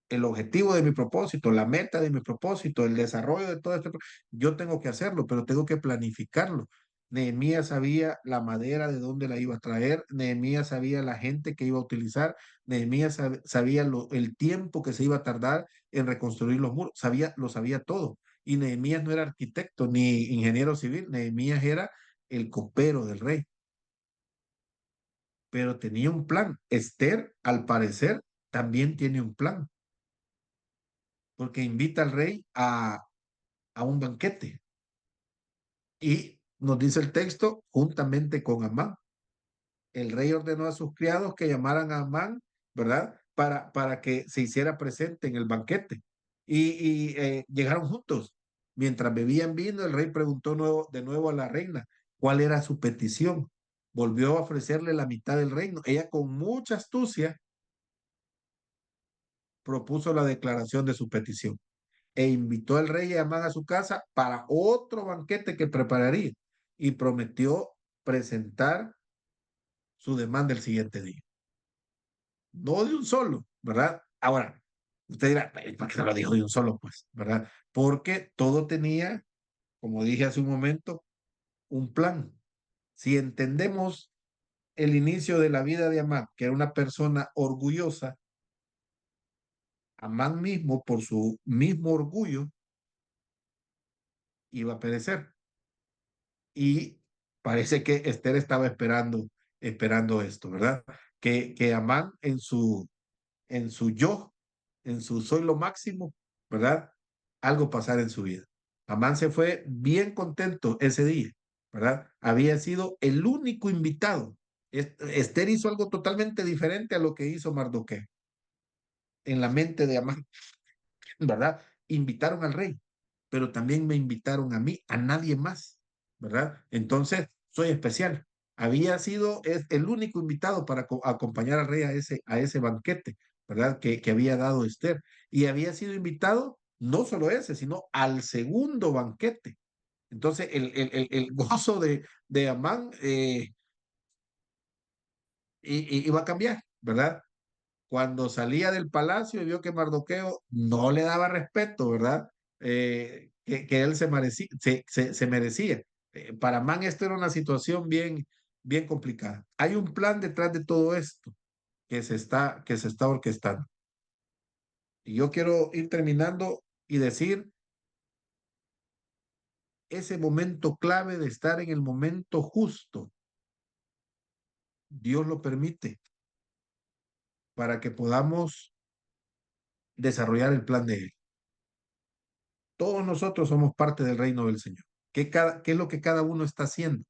el objetivo de mi propósito, la meta de mi propósito, el desarrollo de todo este. Yo tengo que hacerlo, pero tengo que planificarlo. Nehemías sabía la madera de dónde la iba a traer, Nehemías sabía la gente que iba a utilizar, Nehemías sabía el tiempo que se iba a tardar en reconstruir los muros, lo sabía todo. Y Nehemías no era arquitecto ni ingeniero civil, Nehemías era el copero del rey, pero tenía un plan. Esther, al parecer, también tiene un plan porque invita al rey a un banquete. Y nos dice el texto, juntamente con Amán. El rey ordenó a sus criados que llamaran a Amán, ¿verdad? Para que se hiciera presente en el banquete. Y llegaron juntos. Mientras bebían vino, el rey preguntó de nuevo a la reina cuál era su petición. Volvió a ofrecerle la mitad del reino. Ella con mucha astucia propuso la declaración de su petición e invitó al rey Amán a su casa para otro banquete que prepararía y prometió presentar su demanda el siguiente día. No de un solo, ¿verdad? Ahora, usted dirá, ¿para qué no lo dijo de un solo? Pues, ¿verdad? Porque todo tenía, como dije hace un momento, un plan. Si entendemos el inicio de la vida de Amán, que era una persona orgullosa, Amán mismo, por su mismo orgullo, iba a perecer. Y parece que Esther estaba esperando esto, ¿verdad? Que Amán en su yo, en su soy lo máximo, ¿verdad? Algo pasara en su vida. Amán se fue bien contento ese día, ¿verdad? Había sido el único invitado. Esther hizo algo totalmente diferente a lo que hizo Mardoqueo en la mente de Amán, ¿verdad? Invitaron al rey, pero también me invitaron a mí, a nadie más, ¿verdad? Entonces, soy especial. Había sido el único invitado para acompañar al rey a ese banquete, ¿verdad? Que había dado Esther. Y había sido invitado no solo ese, sino al segundo banquete. Entonces, el gozo de Amán iba a cambiar, ¿verdad? Cuando salía del palacio y vio que Mardoqueo no le daba respeto, ¿verdad? Que él se merecía. Para Man esto era una situación bien complicada. Hay un plan detrás de todo esto que se está orquestando. Y yo quiero ir terminando y decir ese momento clave de estar en el momento justo. Dios lo permite para que podamos desarrollar el plan de Él. Todos nosotros somos parte del reino del Señor. ¿Qué es lo que cada uno está haciendo?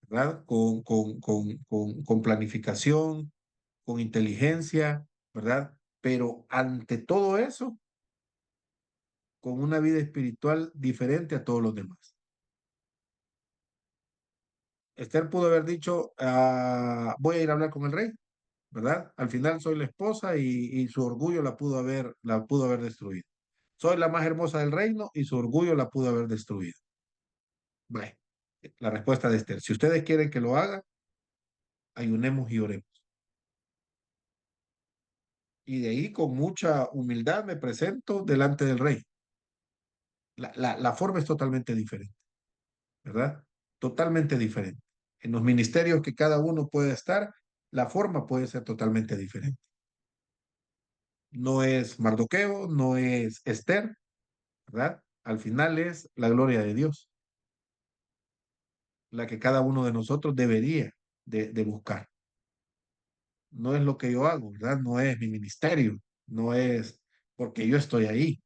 ¿Verdad? Con planificación, con inteligencia, ¿verdad? Pero ante todo eso, con una vida espiritual diferente a todos los demás. Esther pudo haber dicho, voy a ir a hablar con el rey, ¿verdad? Al final soy la esposa y su orgullo la pudo haber destruido. Soy la más hermosa del reino y su orgullo la pudo haber destruido. Bueno, la respuesta de Esther. Si ustedes quieren que lo haga, ayunemos y oremos. Y de ahí con mucha humildad me presento delante del rey. La forma es totalmente diferente, ¿verdad? Totalmente diferente. En los ministerios que cada uno puede estar, la forma puede ser totalmente diferente. No es Mardoqueo, no es Esther, ¿verdad? Al final es la gloria de Dios, la que cada uno de nosotros debería de buscar. No es lo que yo hago, ¿verdad? No es mi ministerio, no es porque yo estoy ahí.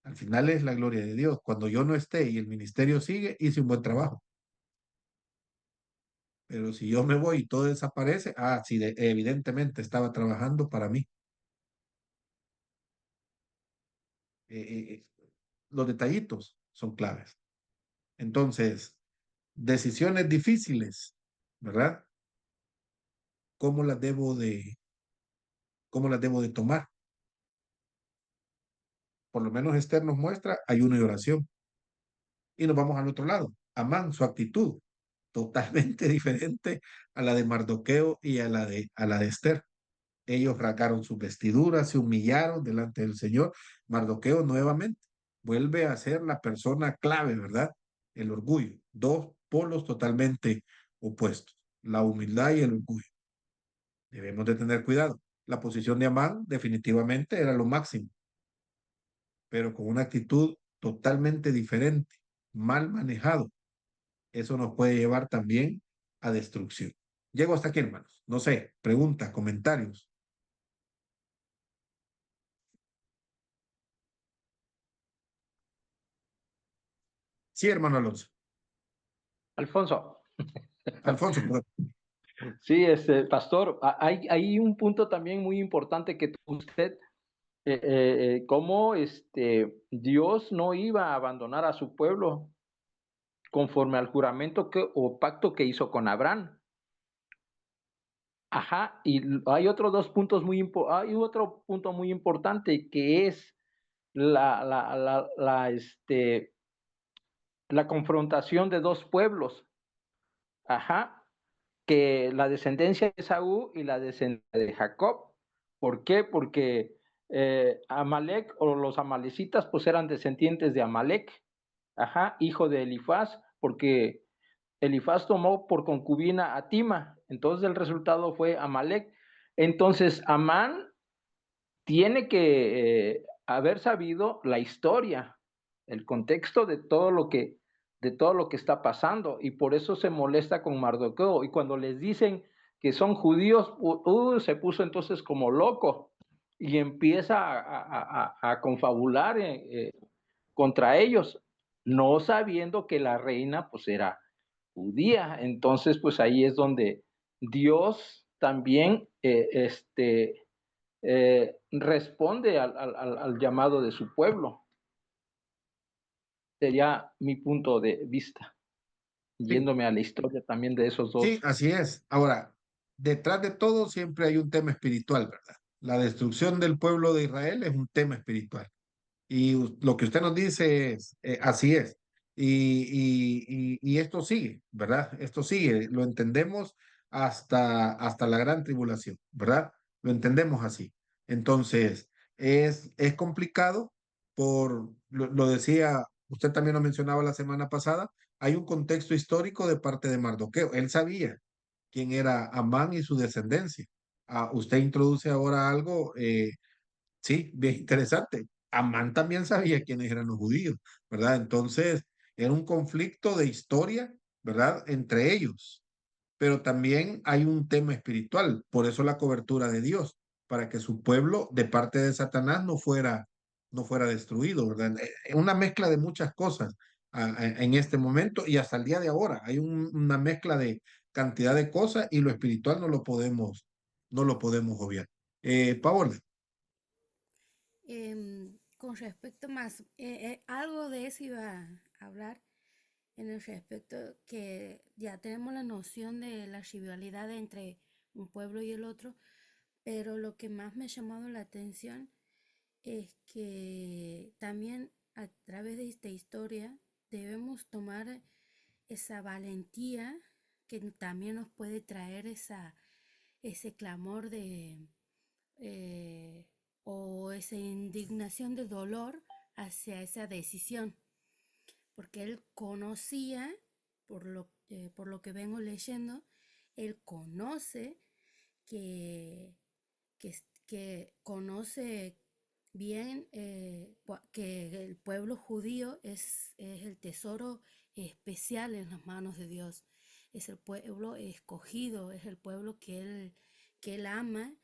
Al final es la gloria de Dios. Cuando yo no esté y el ministerio sigue, hice un buen trabajo. Pero si yo me voy y todo desaparece, sí, evidentemente estaba trabajando para mí. Los detallitos son claves. Entonces, decisiones difíciles, ¿verdad? ¿Cómo las cómo las debo de tomar? Por lo menos Esther nos muestra ayuno y oración. Y nos vamos al otro lado. Amán, su actitud, totalmente diferente a la de Mardoqueo y a la de Esther. Ellos rasgaron sus vestiduras, se humillaron delante del Señor. Mardoqueo nuevamente vuelve a ser la persona clave, ¿verdad? El orgullo. Dos polos totalmente opuestos, la humildad y el orgullo. Debemos de tener cuidado. La posición de Amán definitivamente era lo máximo, pero con una actitud totalmente diferente, mal manejado. Eso nos puede llevar también a destrucción. Llego hasta aquí, hermanos. No sé, preguntas, comentarios. Sí, hermano Alonso. Alfonso. Alfonso, perdón. Sí, pastor, hay un punto también muy importante que usted, cómo Dios no iba a abandonar a su pueblo conforme al juramento o pacto que hizo con Abraham. Ajá, y hay otros dos puntos hay otro punto muy importante que es la confrontación de dos pueblos. Ajá, que la descendencia de Esaú y la descendencia de Jacob. ¿Por qué? Porque Amalek o los amalecitas pues eran descendientes de Amalek, ajá, hijo de Elifaz, porque Elifaz tomó por concubina a Tima, entonces el resultado fue Amalek. Entonces Amán tiene que haber sabido la historia, el contexto de todo lo que está pasando, y por eso se molesta con Mardoqueo. Y cuando les dicen que son judíos, se puso entonces como loco y empieza a confabular contra ellos, no sabiendo que la reina pues era judía. Entonces pues ahí es donde Dios también responde al llamado de su pueblo. Sería mi punto de vista, Sí, yéndome a la historia también de esos sí, dos. así es. Ahora, detrás de todo siempre hay un tema espiritual, ¿verdad? La destrucción del pueblo de Israel es un tema espiritual. Y lo que usted nos dice es, así es. Y esto sigue, ¿verdad? Esto sigue, lo entendemos hasta la gran tribulación, ¿verdad? Lo entendemos así. Entonces, es complicado lo decía, usted también lo mencionaba la semana pasada, hay un contexto histórico de parte de Mardoqueo. Él sabía quién era Amán y su descendencia. Usted introduce ahora algo. Sí, bien interesante. Amán también sabía quiénes eran los judíos, ¿verdad? Entonces, era un conflicto de historia, ¿verdad? Entre ellos. Pero también hay un tema espiritual, por eso la cobertura de Dios, para que su pueblo de parte de Satanás no fuera destruido, ¿verdad? Una mezcla de muchas cosas en este momento y hasta el día de ahora. Hay una mezcla de cantidad de cosas y lo espiritual no lo podemos obviar. Paola. Con respecto más, algo de eso iba a hablar en el respecto que ya tenemos la noción de la rivalidad entre un pueblo y el otro, pero lo que más me ha llamado la atención es que también a través de esta historia debemos tomar esa valentía que también nos puede traer ese clamor de eh, o esa indignación de dolor hacia esa decisión, porque él conocía, por lo que vengo leyendo, él conoce que, que, que conoce bien que el pueblo judío es el tesoro especial en las manos de Dios, es el pueblo escogido, es el pueblo que él ama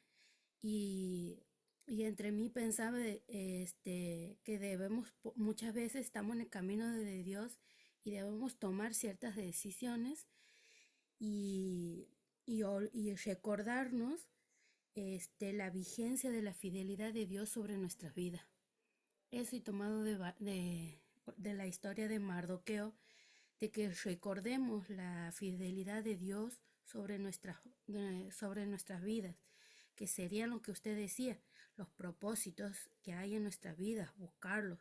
y, y entre mí pensaba que debemos, muchas veces estamos en el camino de Dios y debemos tomar ciertas decisiones y, y recordarnos la vigencia de la fidelidad de Dios sobre nuestras vidas. Eso y tomado de la historia de Mardoqueo, de que recordemos la fidelidad de Dios sobre nuestras vidas, que serían lo que usted decía, los propósitos que hay en nuestras vidas, buscarlos.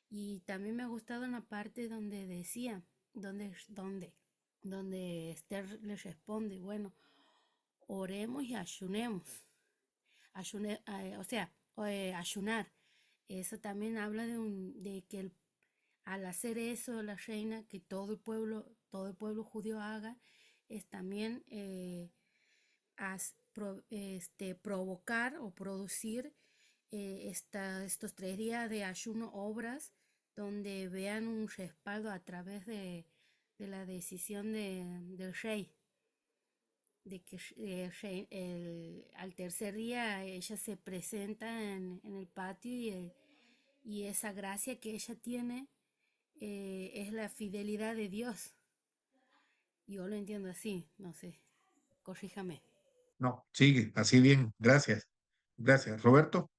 Y también me ha gustado en la parte donde decía, donde Esther le responde, bueno, oremos y ayunemos. O sea, ayunar. Eso también habla de que al hacer eso la reina, que todo el pueblo judío haga, es también provocar o producir estos 3 días de ayuno, obras donde vean un respaldo a través de la decisión del rey, de que al tercer día ella se presenta en el patio y esa gracia que ella tiene es la fidelidad de Dios. Yo lo entiendo así, no sé, corríjame. No, sigue, así bien, gracias. Gracias. Roberto.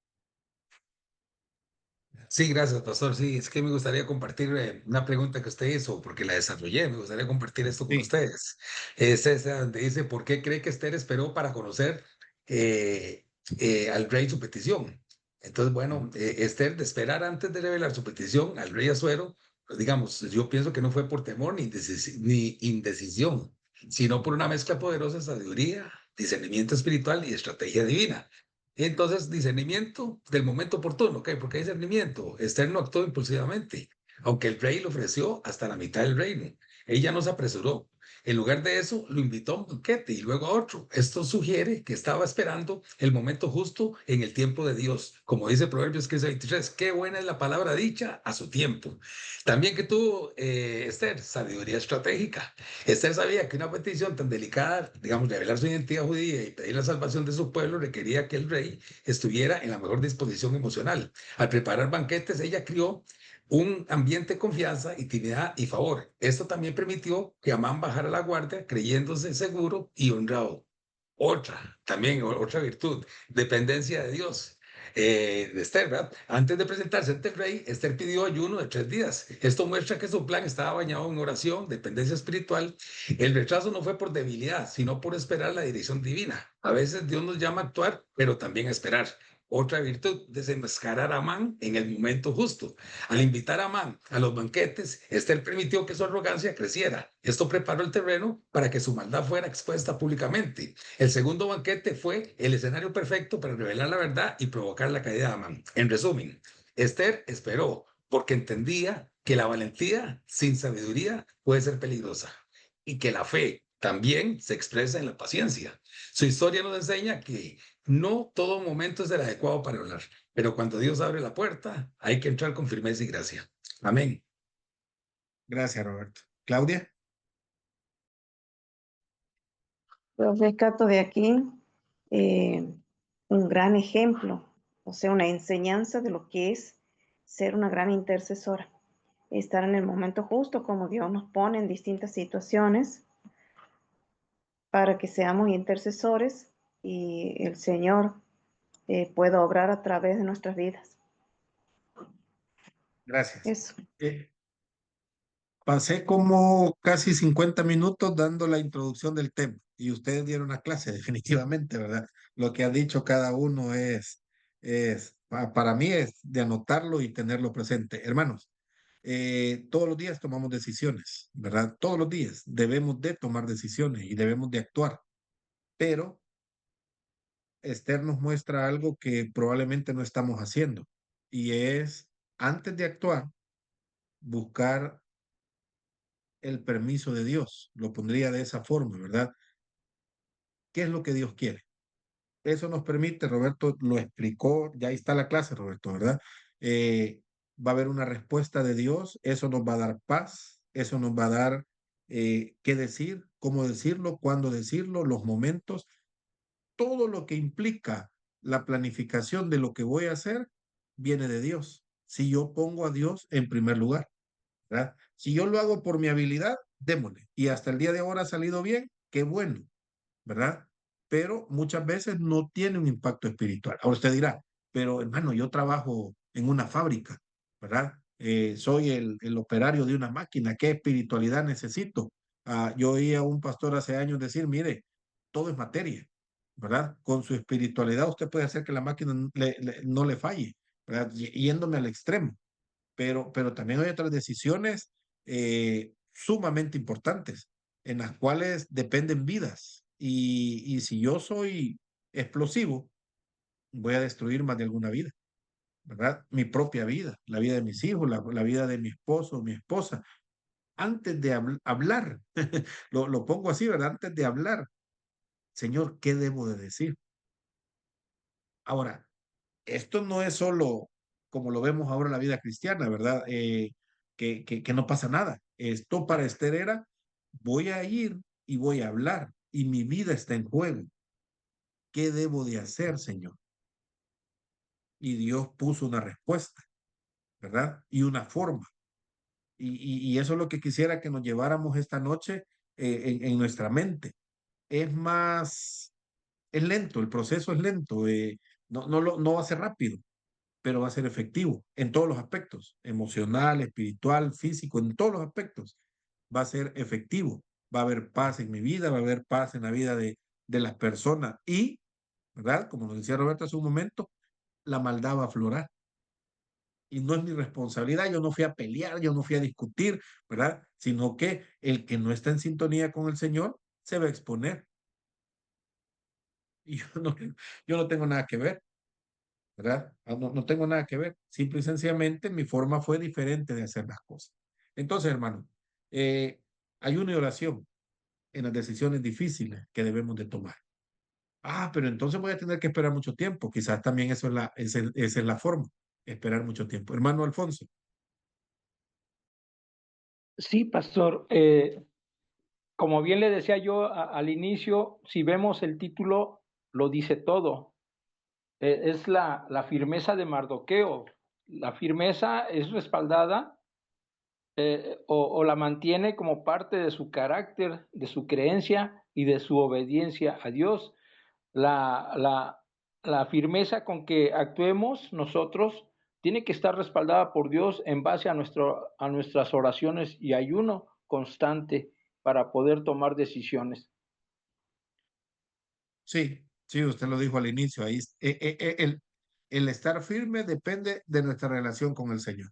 Sí, gracias, pastor. Sí, es que me gustaría compartir una pregunta que usted hizo, porque la desarrollé. Me gustaría compartir esto con Sí, ustedes. Es esa donde dice, ¿por qué cree que Esther esperó para conocer eh, al rey su petición? Entonces, bueno, Esther, de esperar antes de revelar su petición al rey Asuero, pues, digamos, yo pienso que no fue por temor ni indecisión, sino por una mezcla poderosa de sabiduría, discernimiento espiritual y estrategia divina. Entonces, discernimiento del momento oportuno, ¿ok? ¿Por qué discernimiento? Esther no actuó impulsivamente, aunque el rey le ofreció hasta la mitad del reino. Ella no se apresuró. En lugar de eso, lo invitó a un banquete y luego a otro. Esto sugiere que estaba esperando el momento justo en el tiempo de Dios. Como dice Proverbios 15:23, qué buena es la palabra dicha a su tiempo. También que tuvo Esther, sabiduría estratégica. Esther sabía que una petición tan delicada, digamos, revelar su identidad judía y pedir la salvación de su pueblo, requería que el rey estuviera en la mejor disposición emocional. Al preparar banquetes, ella crió un ambiente de confianza, intimidad y favor. Esto también permitió que Amán bajara la guardia creyéndose seguro y honrado. Otra virtud, dependencia de Dios. De Esther, ¿verdad? Antes de presentarse ante el rey, Esther pidió ayuno de 3 días. Esto muestra que su plan estaba bañado en oración, dependencia espiritual. El rechazo no fue por debilidad, sino por esperar la dirección divina. A veces Dios nos llama a actuar, pero también a esperar. Otra virtud, desenmascarar a Amán en el momento justo. Al invitar a Amán a los banquetes, Esther permitió que su arrogancia creciera. Esto preparó el terreno para que su maldad fuera expuesta públicamente. El segundo banquete fue el escenario perfecto para revelar la verdad y provocar la caída de Amán. En resumen, Esther esperó porque entendía que la valentía sin sabiduría puede ser peligrosa y que la fe también se expresa en la paciencia. Su historia nos enseña que no todo momento es el adecuado para hablar, pero cuando Dios abre la puerta, hay que entrar con firmeza y gracia. Amén. Gracias, Roberto. Claudia. Yo rescato de aquí un gran ejemplo, o sea, una enseñanza de lo que es ser una gran intercesora. Estar en el momento justo como Dios nos pone en distintas situaciones para que seamos intercesores y el Señor pueda obrar a través de nuestras vidas. Gracias. Eso. Pasé como casi 50 minutos dando la introducción del tema y ustedes dieron una clase, definitivamente, ¿verdad? Lo que ha dicho cada uno para mí es de anotarlo y tenerlo presente. Hermanos, todos los días tomamos decisiones, ¿verdad? Todos los días debemos de tomar decisiones y debemos de actuar, pero Esther nos muestra algo que probablemente no estamos haciendo y es, antes de actuar, buscar el permiso de Dios. Lo pondría de esa forma, ¿verdad? ¿Qué es lo que Dios quiere? Eso nos permite, Roberto lo explicó, ya ahí está la clase, Roberto, ¿verdad? Va a haber una respuesta de Dios, eso nos va a dar paz, eso nos va a dar qué decir, cómo decirlo, cuándo decirlo, los momentos, todo lo que implica la planificación de lo que voy a hacer viene de Dios. Si yo pongo a Dios en primer lugar, ¿verdad? Si yo lo hago por mi habilidad, démosle. Y hasta el día de ahora ha salido bien, qué bueno, ¿verdad? Pero muchas veces no tiene un impacto espiritual. Ahora usted dirá, pero hermano, yo trabajo en una fábrica, ¿verdad? Soy el operario de una máquina, ¿qué espiritualidad necesito? Yo oí a un pastor hace años decir, mire, todo es materia, ¿verdad? Con su espiritualidad usted puede hacer que la máquina no le falle, ¿verdad? Yéndome al extremo, pero también hay otras decisiones sumamente importantes en las cuales dependen vidas. Y si yo soy explosivo, voy a destruir más de alguna vida, ¿verdad? Mi propia vida, la vida de mis hijos, la vida de mi esposo, mi esposa. Antes de hablar, lo pongo así, ¿verdad? Antes de hablar, Señor, ¿qué debo de decir? Ahora, esto no es solo como lo vemos ahora en la vida cristiana, ¿verdad? Que no pasa nada. Esto para Esther era, voy a ir y voy a hablar y mi vida está en juego. ¿Qué debo de hacer, Señor? Y Dios puso una respuesta, ¿verdad? Y una forma. Y eso es lo que quisiera que nos lleváramos esta noche en nuestra mente. Es más, es lento, el proceso es lento, no va a ser rápido, pero va a ser efectivo en todos los aspectos, emocional, espiritual, físico, en todos los aspectos. Va a ser efectivo. Va a haber paz en mi vida, va a haber paz en la vida de las personas y, ¿verdad? Como nos decía Roberto hace un momento, la maldad va a aflorar. Y no es mi responsabilidad, yo no fui a pelear, yo no fui a discutir, ¿verdad? Sino que el que no está en sintonía con el Señor se va a exponer. Y yo no tengo nada que ver, ¿verdad? No tengo nada que ver. Simple y sencillamente mi forma fue diferente de hacer las cosas. Entonces, hermano, ayuno y oración en las decisiones difíciles que debemos de tomar. Pero entonces voy a tener que esperar mucho tiempo. Quizás también esa es la forma, esperar mucho tiempo. Hermano Alfonso. Sí, pastor. Como bien le decía yo al inicio, si vemos el título, lo dice todo. Es la firmeza de Mardoqueo. La firmeza es respaldada o la mantiene como parte de su carácter, de su creencia y de su obediencia a Dios. La, la, la firmeza con que actuemos nosotros tiene que estar respaldada por Dios en base a nuestras oraciones y ayuno constante para poder tomar decisiones. Sí, sí, usted lo dijo al inicio. Ahí, el estar firme depende de nuestra relación con el Señor,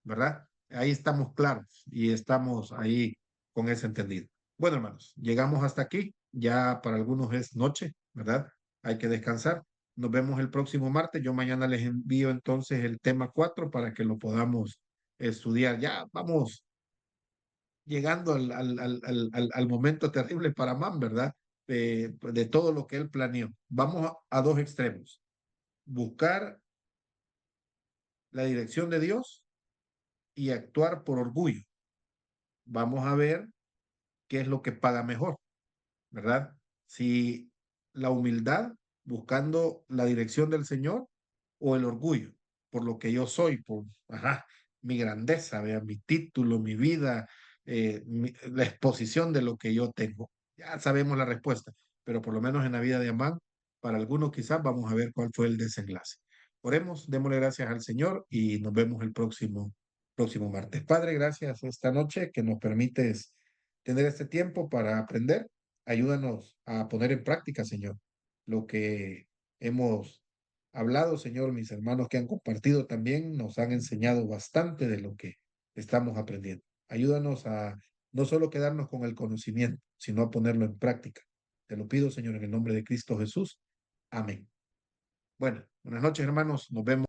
¿verdad? Ahí estamos claros y estamos ahí con ese entendido. Bueno, hermanos, llegamos hasta aquí. Ya para algunos es noche, ¿verdad? Hay que descansar. Nos vemos el próximo martes. Yo mañana les envío entonces el tema 4 para que lo podamos estudiar. Ya vamos llegando al momento terrible para Man, ¿verdad? De todo lo que él planeó. Vamos a dos extremos. Buscar la dirección de Dios y actuar por orgullo. Vamos a ver qué es lo que paga mejor, ¿verdad? Si la humildad buscando la dirección del Señor o el orgullo por lo que yo soy, por mi grandeza, vea, mi título, mi vida, la exposición de lo que yo tengo. Ya sabemos la respuesta, pero por lo menos en la vida de Amán, para algunos quizás vamos a ver cuál fue el desenlace. Oremos, démosle gracias al Señor y nos vemos el próximo martes. Padre, gracias esta noche que nos permites tener este tiempo para aprender. Ayúdanos a poner en práctica, Señor, lo que hemos hablado, Señor. Mis hermanos que han compartido también nos han enseñado bastante de lo que estamos aprendiendo. Ayúdanos a no solo quedarnos con el conocimiento, sino a ponerlo en práctica. Te lo pido, Señor, en el nombre de Cristo Jesús. Amén. Bueno, buenas noches, hermanos. Nos vemos.